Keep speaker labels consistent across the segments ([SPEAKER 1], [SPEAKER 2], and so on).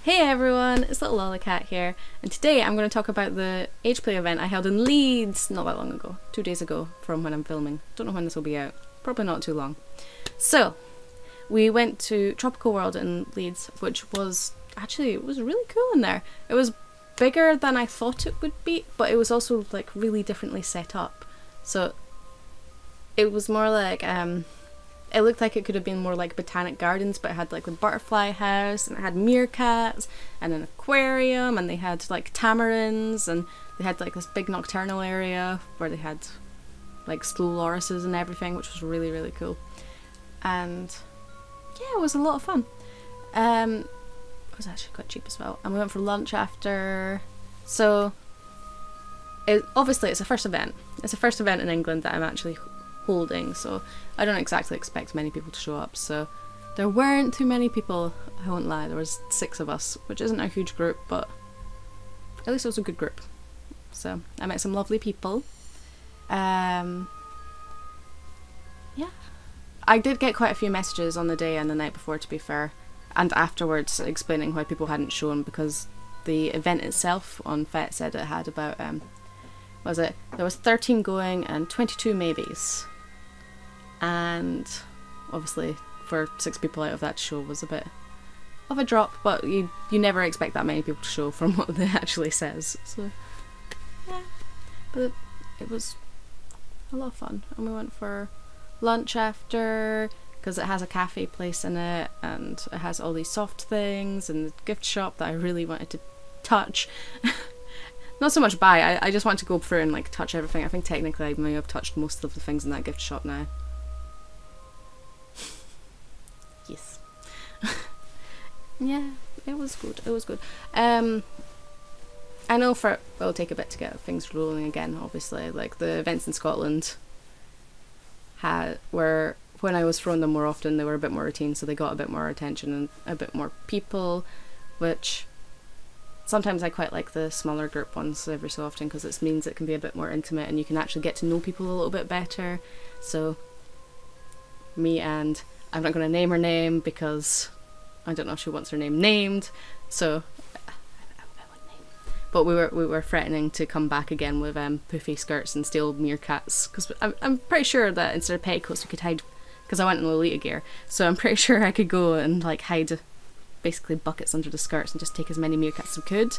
[SPEAKER 1] Hey everyone, it's Little Lollycat here, and today I'm going to talk about the Ageplay event I held in Leeds not that long ago, 2 days ago from when I'm filming. Don't know when this will be out, probably not too long. So, we went to Tropical World in Leeds, which was, actually, it was really cool in there. It was bigger than I thought it would be, but it was also like really differently set up. So, it was more like, it looked like it could have been more like Botanic Gardens, but it had like the butterfly house, and it had meerkats, and an aquarium, and they had like tamarins, and they had like this big nocturnal area where they had like slow lorises and everything, which was really, really cool. And yeah, it was a lot of fun. It was actually quite cheap as well. And we went for lunch after. So, obviously it's a first event. It's the first event in England that I'm actually holding, so I don't exactly expect many people to show up. So there weren't too many people, I won't lie. There was 6 of us, which isn't a huge group, but at least it was a good group. So I met some lovely people. Yeah, I did get quite a fefew messages on the day and the night before, to be fair, and afterwards explaining why people hadn't shown, because the event itself on FET said it had about there was 13 going and 22 maybes. And obviously for 6 people out of that to show was a bit of a drop, but you never expect that many people to show from what it actually says. So yeah, but it was a lot of fun, and we went for lunch after, because it has a cafe place in it, and it has all these soft things and the gift shop that I really wanted to touch. Not so much buy, I just want to go through and like touch everything. I think technically I may have touched most of the things in that gift shop now. Yes. Yeah, it was good, it was good. I know it'll take a bit to get things rolling again, obviously. Like the events in Scotland were, when I was throwing them more often, they were a bit more routine, so they got a bit more attention and a bit more people, which sometimes I quite like the smaller group ones every so often, because it means it can be a bit more intimate and you can actually get to know people a little bit better. So me and, I'm not going to name her name because I don't know if she wants her name named, so but we were threatening to come back again with poofy skirts and steal meerkats, because I'm pretty sure that instead of petticoats we could hide, because I went in Lolita gear, so I'm pretty sure I could go and like hide basically buckets under the skirts and just take as many meerkats as we could.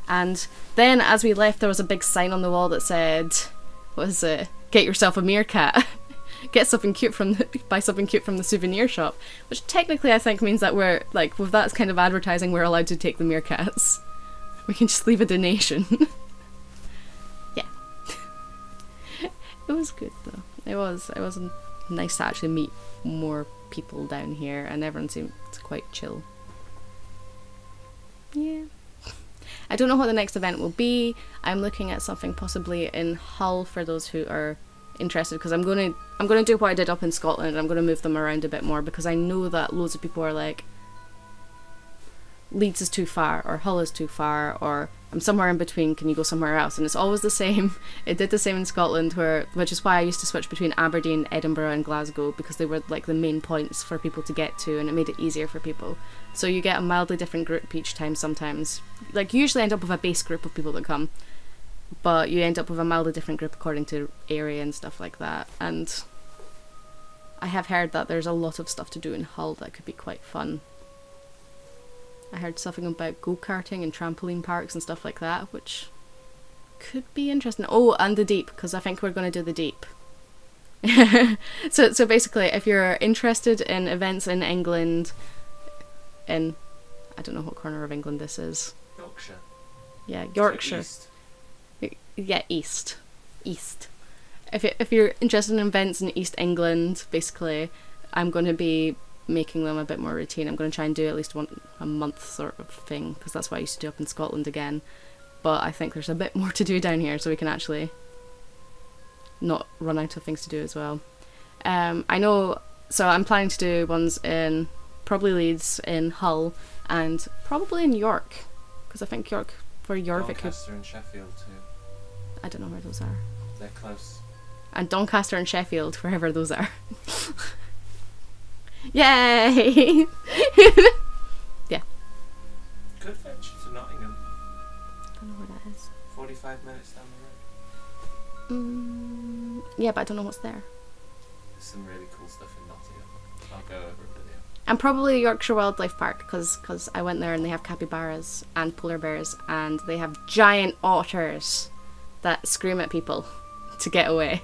[SPEAKER 1] And then as we left, there was a big sign on the wall that said, what is it, get yourself a meerkat. Get something cute buy something cute from the souvenir shop, which technically I think means that we're like, with that kind of advertising, we're allowed to take the meerkats. We can just leave a donation. Yeah. It was good though. It was nice to actually meet more people down here, and everyone seemed quite chill. Yeah. I don't know what the next event will be. I'm looking at something possibly in Hull for those who are interested, because I'm going to do what I did up in Scotland, and I'm going to move them around a bit more, because I know that loads of people are like, Leeds is too far, or Hull is too far, or I'm somewhere in between, can you go somewhere else? And it's always the same. It did the same in Scotland, which is why I used to switch between Aberdeen, Edinburgh and Glasgow, because they were like the main points for people to get to, and it made it easier for people. So you get a mildly different group each time sometimes. Like, you usually end up with a base group of people that come, but you end up with a mildly different group according to area and stuff like that. And I have heard that there's a lot of stuff to do in Hull that could be quite fun. I heard something about go-karting and trampoline parks and stuff like that, which could be interesting. Oh, and the Deep, because I think we're going to do the Deep. So basically, if you're interested in events in England, in, I don't know what corner of England this is.
[SPEAKER 2] Yorkshire.
[SPEAKER 1] Yeah, Yorkshire.
[SPEAKER 2] East.
[SPEAKER 1] Yeah, East. If you're interested in events in East England, basically, I'm going to be making them a bit more routine. I'm going to try and do at least a month sort of thing, because that's what I used to do up in Scotland again. But I think there's a bit more to do down here, so we can actually not run out of things to do as well. I know, so I'm planning to do ones in probably Leeds, in Hull, and probably in York, because I think York for Jorvik.
[SPEAKER 2] Doncaster and Sheffield too.
[SPEAKER 1] I don't know where those are.
[SPEAKER 2] They're close.
[SPEAKER 1] And Doncaster and Sheffield, wherever those are. Yay! Yeah.
[SPEAKER 2] Could fetch you to Nottingham.
[SPEAKER 1] I don't know where that is.
[SPEAKER 2] 45 minutes down the road.
[SPEAKER 1] Yeah, but I don't know what's there.
[SPEAKER 2] There's some really cool stuff in Nottingham. I'll go over it with you.
[SPEAKER 1] And probably Yorkshire Wildlife Park, because I went there and they have capybaras and polar bears and they have giant otters that scream at people to get away.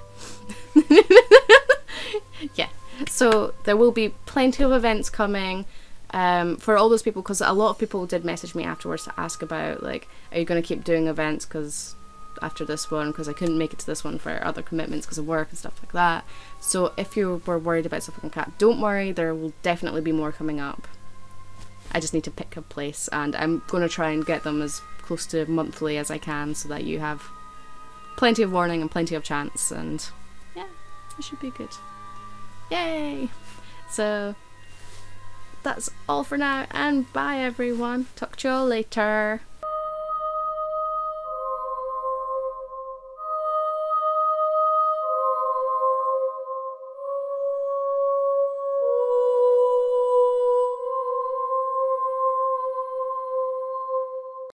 [SPEAKER 1] Yeah, so there will be plenty of events coming for all those people, because a lot of people did message me afterwards to ask about, like, are you going to keep doing events because after this one, because I couldn't make it to this one for other commitments because of work and stuff like that. So if you were worried about Suffolk and Cat, don't worry, there will definitely be more coming up. I just need to pick a place, and I'm going to try and get them as close to monthly as I can so that you have plenty of warning and plenty of chance, and yeah, it should be good. Yay! So that's all for now, and bye everyone. Talk to you all later.